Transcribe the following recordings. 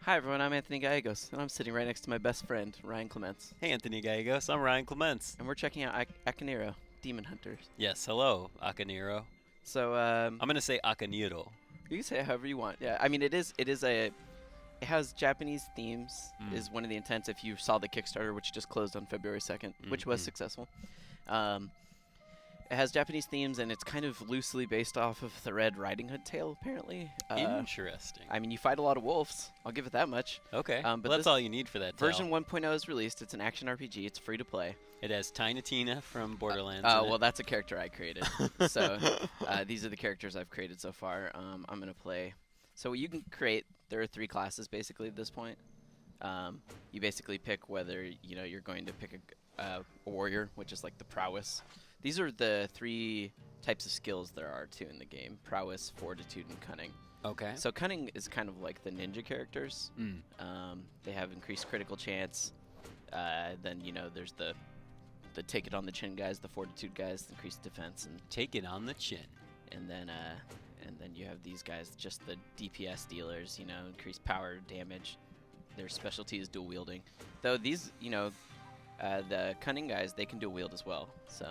Hi everyone, I'm Anthony Gallegos, and I'm sitting right next to my best friend, Ryan Clements. Hey, Anthony Gallegos. I'm Ryan Clements. And we're checking out Akaneiro, Demon Hunters. Yes, hello, Akaneiro. So, I'm gonna say Akaneiro. you can say it however you want. Yeah, I mean, it has Japanese themes, is one of the intents if you saw the Kickstarter, which just closed on February 2nd, which was successful. It has Japanese themes, and it's kind of loosely based off of the Red Riding Hood tale, apparently. Interesting. I mean, you fight a lot of wolves. I'll give it that much. Okay, but well, that's all you need for that version 1.0 is released. It's an action RPG. It's free to play. It has Tiny Tina from Borderlands. Well, that's a character I created. So these are the characters I've created so far. I'm going to play. So you can create, there are 3 classes basically at this point. You basically pick whether you're going to pick a warrior, which is like the prowess. These are the 3 types of skills there are too in the game: prowess, fortitude, and cunning. Okay. So cunning is kind of like the ninja characters. They have increased critical chance. Then there's the take it on the chin guys, the fortitude guys, increased defense, and take it on the chin. And then you have these guys, just the DPS dealers. Increased power, damage. Their specialty is dual wielding. Though these, the cunning guys, they can dual wield as well. So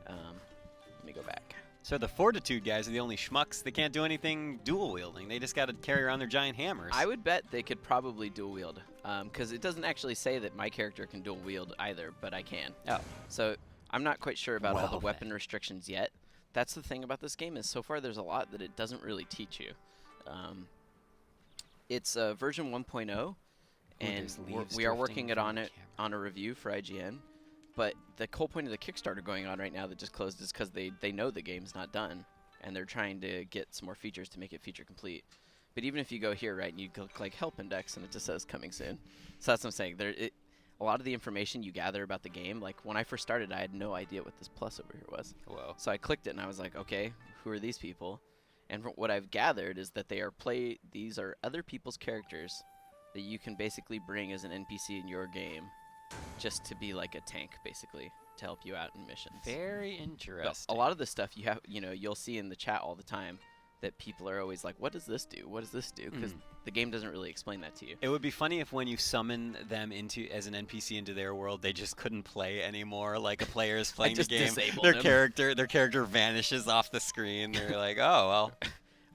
let me go back. So the fortitude guys are the only schmucks. They can't do anything dual wielding. They just got to carry around their giant hammers. I would bet they could probably dual wield, because it doesn't actually say that my character can dual wield either, but I can. Oh. So I'm not quite sure about all the Well, weapon restrictions yet. That's the thing about this game, is so far there's a lot that it doesn't really teach you. It's version 1.0, and we are working on a review for IGN. But the whole point of the Kickstarter going on right now that just closed is because they know the game's not done, and they're trying to get some more features to make it feature complete. But even if you go here, right, and you click like Help Index, and it just says coming soon. So that's what I'm saying. A lot of the information you gather about the game, like when I first started, I had no idea what this plus over here was. Whoa. So I clicked it, and I was like, okay, who are these people? And what I've gathered is that these are other people's characters that you can basically bring as an NPC in your game, just to be like a tank, basically, to help you out in missions. Very interesting. A lot of the stuff you'll see in the chat all the time, that people are always like, what does this do? What does this do? Because the game doesn't really explain that to you. It would be funny if when you summon them as an NPC into their world, they just couldn't play anymore. Like a player is playing the game, their character vanishes off the screen. They're like, oh well,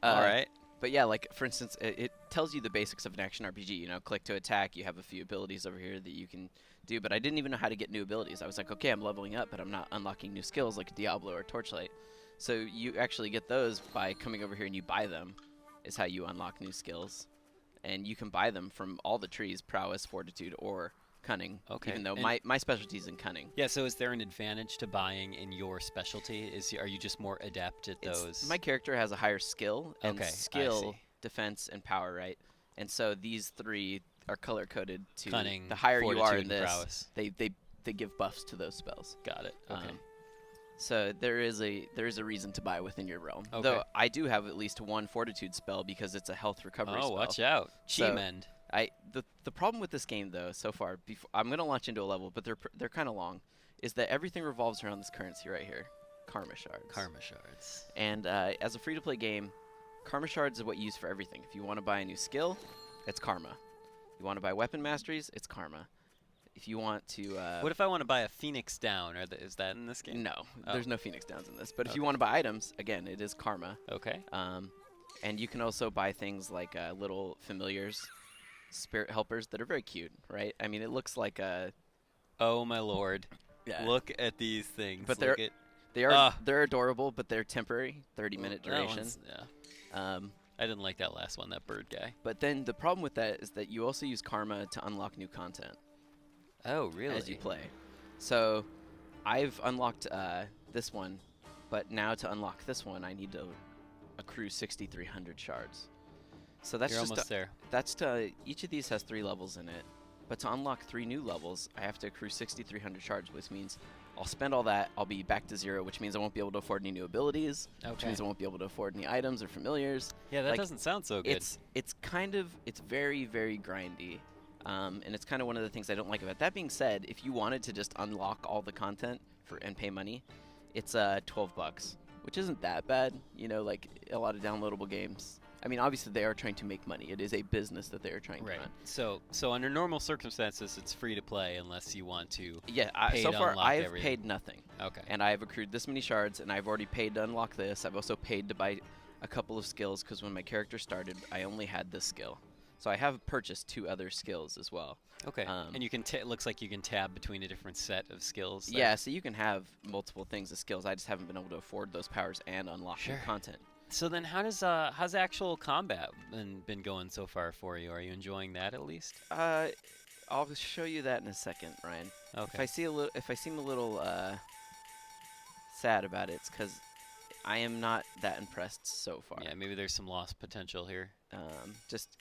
all right. But yeah, like for instance, it tells you the basics of an action RPG. Click to attack. You have a few abilities over here that you can do. But I didn't even know how to get new abilities. I was like, okay, I'm leveling up, but I'm not unlocking new skills like Diablo or Torchlight. So you actually get those by coming over here and you buy them, is how you unlock new skills. And you can buy them from all the trees: prowess, fortitude, or cunning. Okay. Even though my specialty is in cunning. Yeah, so is there an advantage to buying in your specialty? Are you just more adept at those? My character has a higher skill, and Okay, skill, defense, and power, right? And so these 3 are color-coded to Cunning, the higher you are in fortitude, and this, prowess. they give buffs to those spells. Got it. Okay. So there is a reason to buy within your realm. Okay. Though I do have at least 1 fortitude spell because it's a health recovery spell. Oh, watch out. Chi-mend. The problem with this game though so far, I'm gonna launch into a level, but they're kind of long, is that everything revolves around this currency right here, karma shards. Karma shards. And as a free-to-play game, karma shards is what you use for everything. If you want to buy a new skill, it's karma. You want to buy weapon masteries, it's karma. If you want to... what if I want to buy a Phoenix Down? Is that in this game? No, there's no Phoenix Downs in this. But if you want to buy items, again, it is karma. Okay. And you can also buy things like little familiars, spirit helpers that are very cute, right? I mean, it looks like a... Oh, my lord. Yeah. Look at these things. But they're adorable, but they're temporary, 30-minute duration. Yeah. I didn't like that last one, that bird guy. But then the problem with that is that you also use karma to unlock new content. Oh, really? As you play. So I've unlocked this one, but now to unlock this one, I need to accrue 6,300 shards. So that's You're almost there. That's each of these has 3 levels in it, but to unlock 3 new levels, I have to accrue 6,300 shards, which means I'll spend all that, I'll be back to 0, which means I won't be able to afford any new abilities, which means I won't be able to afford any items or familiars. Yeah, that doesn't sound so good. It's very, very grindy. And it's kind of one of the things I don't like about it. That being said, if you wanted to just unlock all the content and pay money, it's $12, which isn't that bad. Like a lot of downloadable games I mean, obviously they are trying to make money. It is a business that they are trying to run. So under normal circumstances, it's free to play unless you want to. Yeah. So far, I've paid nothing. Okay. And I've accrued this many shards, and I've already paid to unlock this. I've also paid to buy a couple of skills because when my character started, I only had this skill. So I have purchased 2 other skills as well. Okay. And you can it looks like you can tab between a different set of skills. There. Yeah, so you can have multiple things as skills. I just haven't been able to afford those powers and unlock new content. So then how's actual combat been going so far for you? Are you enjoying that at least? I'll show you that in a second, Ryan. Okay. If I seem a little sad about it, it's because I am not that impressed so far. Yeah, maybe there's some lost potential here. Just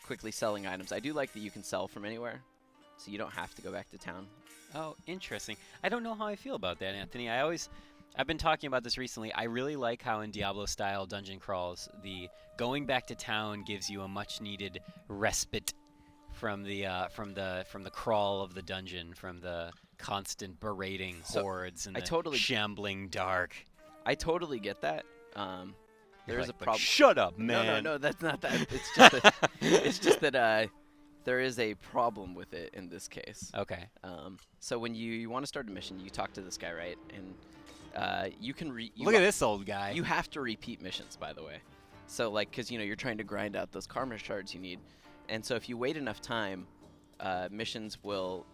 quickly selling items. I do like that you can sell from anywhere, so you don't have to go back to town. Oh, interesting. I don't know how I feel about that, Anthony. I've been talking about this recently. I really like how in Diablo-style dungeon crawls, the going back to town gives you a much-needed respite from the crawl of the dungeon, from the constant berating hordes and the shambling dark. I totally get that. There is a problem. Shut up, man. No, that's not that. It's just that there is a problem with it in this case. Okay. So when you want to start a mission, you talk to this guy, right? And you can look at this old guy. You have to repeat missions, by the way. So because you're trying to grind out those karma shards you need, and so if you wait enough time, missions will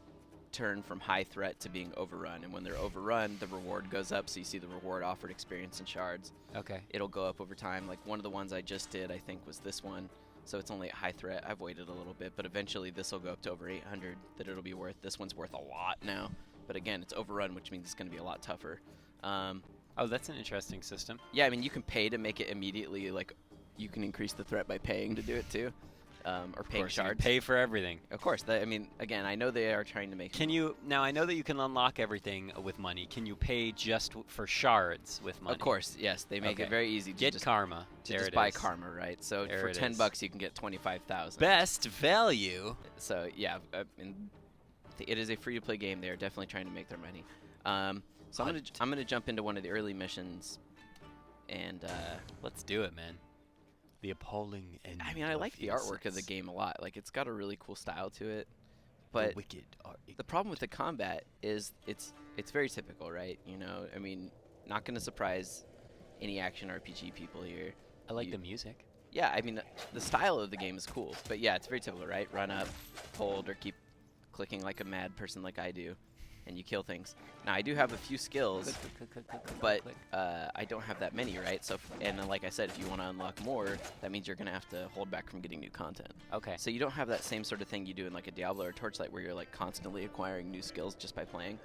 turn from high threat to being overrun, and when they're overrun, the reward goes up, so you see the reward offered experience and shards. Okay. It'll go up over time. Like one of the ones I just did, I think, was this one, so it's only at high threat. I've waited a little bit, but eventually this will go up to over 800 that it'll be worth. This one's worth a lot now, but again, it's overrun, which means it's going to be a lot tougher. Oh, that's an interesting system. Yeah, I mean, you can pay to make it immediately, like, you can increase the threat by paying to do it too. Or paying shards. Pay for everything. Of course. I mean, again, I know they are trying to make... Now, I know that you can unlock everything with money. Can you pay just for shards with money? Of course, yes. They make it very easy to get karma. To just buy karma, right? So for $10, you can get 25,000. Best value. So, yeah. It is a free-to-play game. They are definitely trying to make their money. So I'm gonna jump into one of the early missions, and... let's do it, man. The appalling end. I mean, I like the artwork of the game a lot. Like, it's got a really cool style to it. But the problem with the combat is it's very typical, right? I mean, not going to surprise any action RPG people here. I like the music. Yeah, I mean, the style of the game is cool. But yeah, it's very typical, right? Run up, hold, or keep clicking like a mad person like I do. And you kill things. Now, I do have a few skills, but I don't have that many, right? So, and then, like I said, if you want to unlock more, that means you're going to have to hold back from getting new content. Okay. So you don't have that same sort of thing you do in like a Diablo or Torchlight where you're like constantly acquiring new skills just by playing.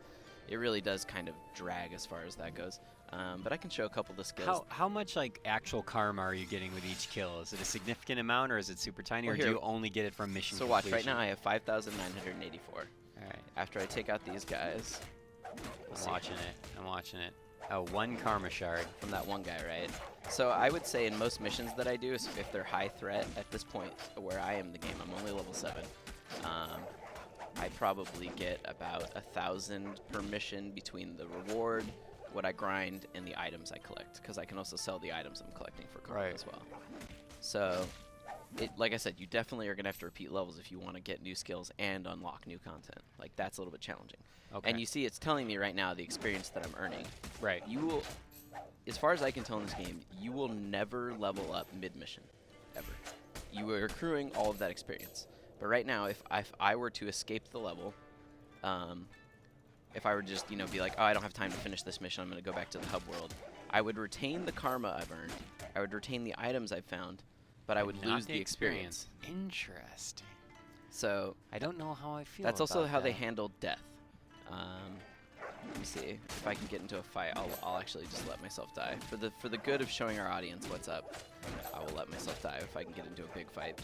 It really does kind of drag as far as that goes. But I can show a couple of the skills. How much like actual karma are you getting with each kill? Is it a significant amount, or is it super tiny, or do you only get it from mission completion? So watch, right now I have 5,984. All right. After I take out these guys, I'm watching it. Oh, 1 karma shard from that one guy, right? So I would say in most missions that I do, if they're high threat at this point where I am in the game, I'm only level 7. I probably get about 1,000 per mission between the reward, what I grind, and the items I collect, because I can also sell the items I'm collecting for karma as well. So, like I said, you definitely are going to have to repeat levels if you want to get new skills and unlock new content. Like, that's a little bit challenging. Okay. And you see it's telling me right now the experience that I'm earning. Right. You will, as far as I can tell in this game, you will never level up mid-mission, ever. You are accruing all of that experience. But right now, if I were to escape the level, if I were to just, be like, oh, I don't have time to finish this mission, I'm going to go back to the hub world, I would retain the karma I've earned, I would retain the items I've found, but I would lose the experience. Interesting. So I don't know how I feel that's also about how that. they handle death. Let me see if I can get into a fight. I'll actually just let myself die for the good of showing our audience what's up. I will let myself die if I can get into a big fight.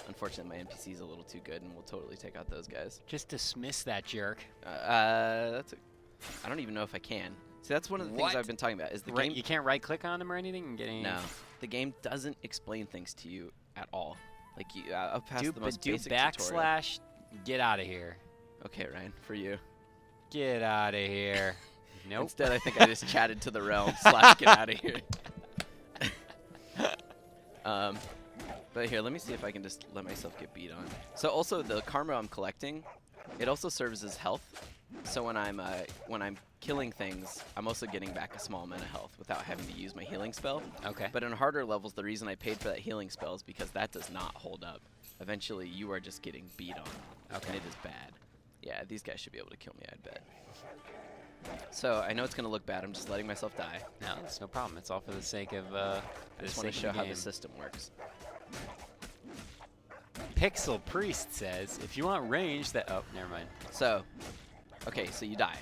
Unfortunately, my NPC is a little too good, and we'll totally take out those guys. Just dismiss that jerk. I don't even know if I can. See, that's one of the things I've been talking about. Is the game? You can't right-click on him or anything and get any. No, the game doesn't explain things to you at all. Like up past the most basic tutorial. / get out of here. Okay, Ryan, for you. Get out of here. Nope. Instead, I think I just chatted to the realm / get out of here. But here, let me see if I can just let myself get beat on. So also the karma I'm collecting, it also serves as health. So when I'm killing things, I'm also getting back a small amount of health without having to use my healing spell. Okay. But in harder levels, the reason I paid for that healing spell is because that does not hold up. Eventually, you are just getting beat on. Okay. And it is bad. Yeah, these guys should be able to kill me, I'd bet. So I know it's going to look bad. I'm just letting myself die. No, it's no problem. It's all for the sake of I just want to show how the system works. Pixel Priest says, if you want range, that... Oh, never mind. So, okay, so you die.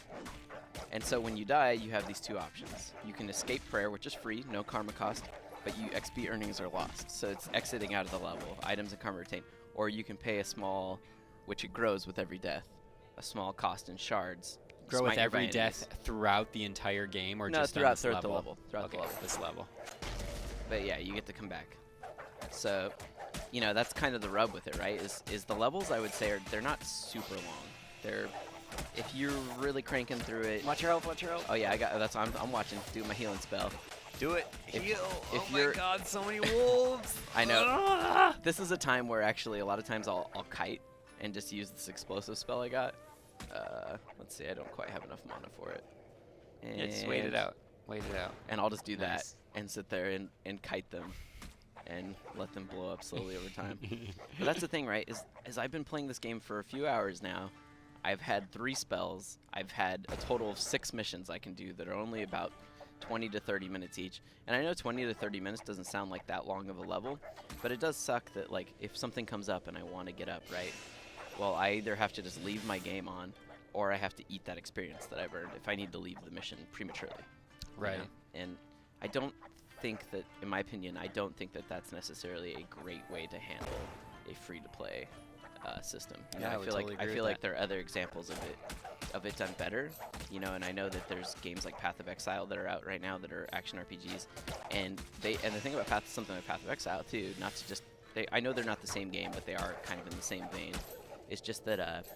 And so when you die, you have these two options. You can escape prayer, which is free, no karma cost, but XP earnings are lost. So it's exiting out of the level, items and karma retained. Or you can pay a small, which it grows with every death, a small cost in shards. Grow with every death throughout the entire game, or just throughout the level? Throughout the level. This level. But yeah, you get to come back. So, you know, that's kind of the rub with it, right? Is the levels, I would say, they're not super long. They're, if you're really cranking through it. Watch your health, watch your health. Oh yeah, I'm watching. Do my healing spell. Do it. Heal. If oh my God, so many wolves. I know. This is a time where actually a lot of times I'll kite and just use this explosive spell I got. Let's see, I don't quite have enough mana for it. And yeah, just wait it out. Wait it out. And I'll just do that and sit there and kite them and let them blow up slowly over time. But that's the thing, right? Is I've been playing this game for a few hours now. I've had 3 spells. I've had a total of 6 missions I can do that are only about 20 to 30 minutes each. And I know 20 to 30 minutes doesn't sound like that long of a level, but it does suck that, like, if something comes up and I want to get up, right? Well, I either have to just leave my game on, or I have to eat that experience that I've earned if I need to leave the mission prematurely. Right. You know? And I don't think that, in my opinion, I don't think that that's necessarily a great way to handle a free-to-play system. You know, I feel like there are other examples of it done better. You know, and I know that there's games like Path of Exile that are out right now that are action RPGs, and the thing about something like Path of Exile too, not to just I know they're not the same game, but they are kind of in the same vein. It's just that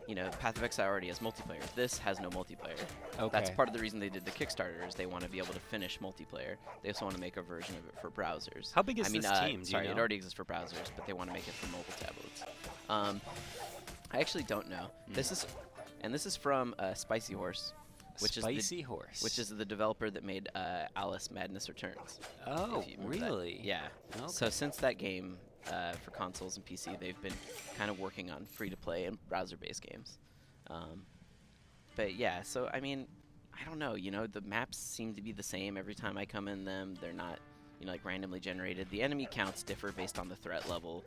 you know, Path of Exile already has multiplayer. This has no multiplayer. Okay. That's part of the reason they did the Kickstarter, is they want to be able to finish multiplayer. They also want to make a version of it for browsers. How big is this team? Sorry, it already exists for browsers, but they want to make it for mobile tablets. I actually don't know. This is from Spicy Horse, which is the developer that made Alice Madness Returns. Oh, really? That. Yeah. Okay. So since that game, for consoles and PC, they've been kind of working on free-to-play and browser-based games. But yeah, so I mean, I don't know. You know, the maps seem to be the same every time I come in them. They're not, you know, like randomly generated. The enemy counts differ based on the threat level.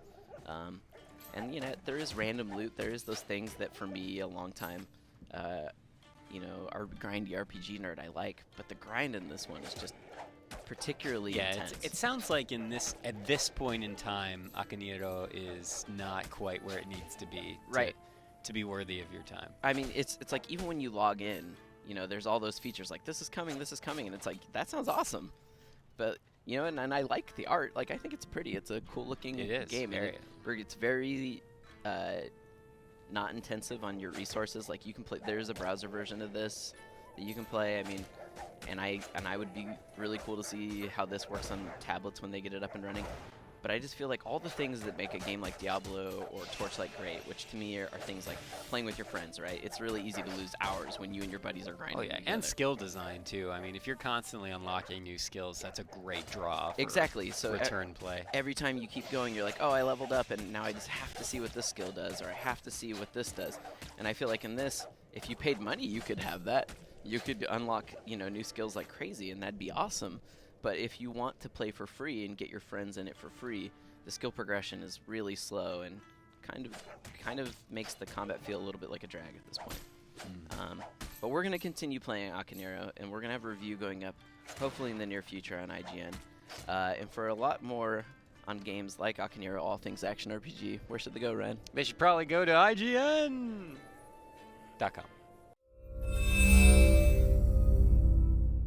And you know, there is random loot. There is those things that for me, a long time, you know, our grindy RPG nerd I like. But the grind in this one is just particularly intense. It sounds like at this point in time, Akaneiro is not quite where it needs to be. Right. To be worthy of your time. I mean, it's like even when you log in, you know, there's all those features like this is coming, and it's like that sounds awesome, but you know, and I like the art. Like I think it's pretty. It's a cool looking game. It's very not intensive on your resources. Like you can play. There's a browser version of this that you can play. I mean, and I would be really cool to see how this works on tablets when they get it up and running. But I just feel like all the things that make a game like Diablo or Torchlight great, which to me are things like playing with your friends, right? It's really easy to lose hours when you and your buddies are grinding. Oh yeah, together. And skill design too. I mean, if you're constantly unlocking new skills, that's a great draw for exactly. So return play. Every time you keep going, you're like, oh, I leveled up, and now I just have to see what this skill does, or I have to see what this does. And I feel like in this, if you paid money, you could have that. You could unlock, you know, new skills like crazy, and that'd be awesome. But if you want to play for free and get your friends in it for free, the skill progression is really slow and kind of makes the combat feel a little bit like a drag at this point. But we're going to continue playing Akaneiro, and we're going to have a review going up hopefully in the near future on IGN. And for a lot more on games like Akaneiro, all things action RPG, where should they go, Ryan? They should probably go to IGN.com.